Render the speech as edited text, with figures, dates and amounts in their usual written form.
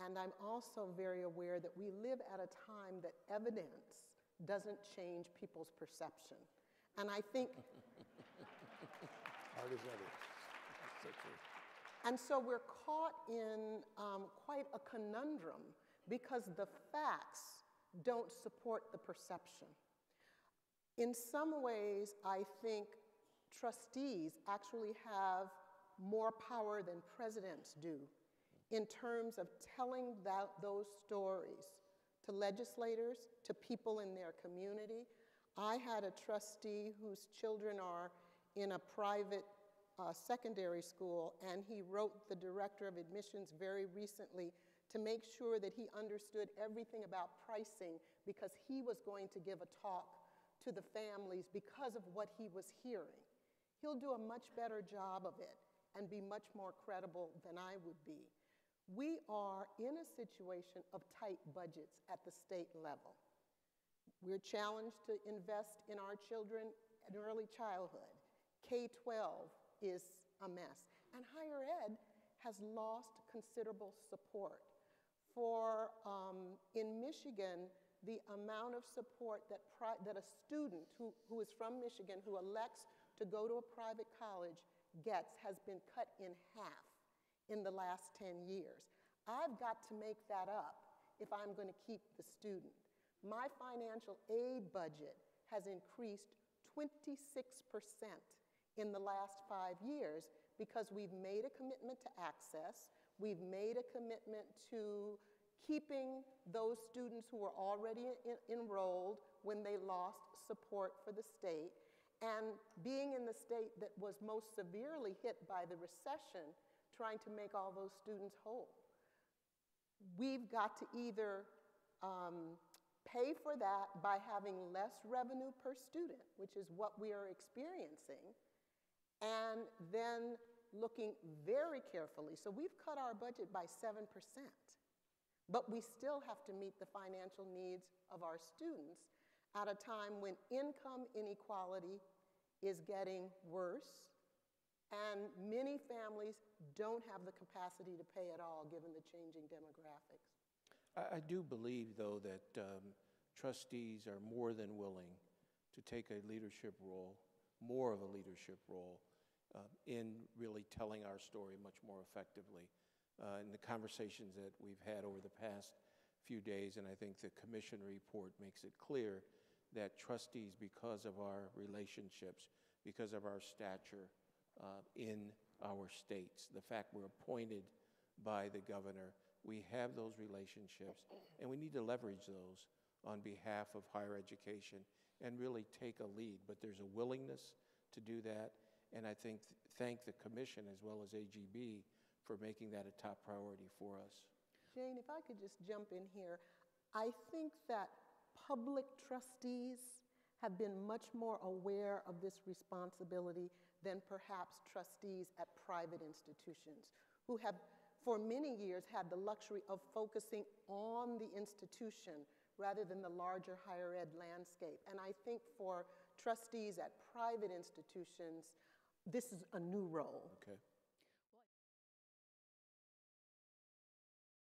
And I'm also very aware that we live at a time that evidence doesn't change people's perception. And I think... Hard as ever. So true. And so we're caught in quite a conundrum because the facts don't support the perception. In some ways, I think trustees actually have more power than presidents do in terms of telling those stories to legislators, to people in their community. I had a trustee whose children are in a private secondary school, and he wrote the director of admissions very recently to make sure that he understood everything about pricing because he was going to give a talk to the families because of what he was hearing. He'll do a much better job of it and be much more credible than I would be. We are in a situation of tight budgets at the state level. We're challenged to invest in our children in early childhood. K-12 is a mess. And higher ed has lost considerable support. In Michigan, the amount of support that a student who is from Michigan who elects to go to a private college gets has been cut in half in the last 10 years. I've got to make that up if I'm going to keep the student. My financial aid budget has increased 26% in the last 5 years because we've made a commitment to access, we've made a commitment to keeping those students who were already enrolled when they lost support for the state, and being in the state that was most severely hit by the recession, trying to make all those students whole. We've got to either pay for that by having less revenue per student, which is what we are experiencing, and then looking very carefully. So we've cut our budget by 7%, but we still have to meet the financial needs of our students at a time when income inequality is getting worse, and many families don't have the capacity to pay at all given the changing demographics. I do believe, though, that trustees are more than willing to take a leadership role, more of a leadership role, in really telling our story much more effectively. In the conversations that we've had over the past few days, and I think the commission report makes it clear that trustees, because of our relationships, because of our stature in our states, the fact we're appointed by the governor, we have those relationships, and we need to leverage those on behalf of higher education and really take a lead. But there's a willingness to do that, and I think thank the commission as well as AGB for making that a top priority for us. Jane, if I could just jump in here, I think that public trustees have been much more aware of this responsibility than perhaps trustees at private institutions, who have for many years had the luxury of focusing on the institution rather than the larger higher ed landscape. And I think for trustees at private institutions, this is a new role. Okay.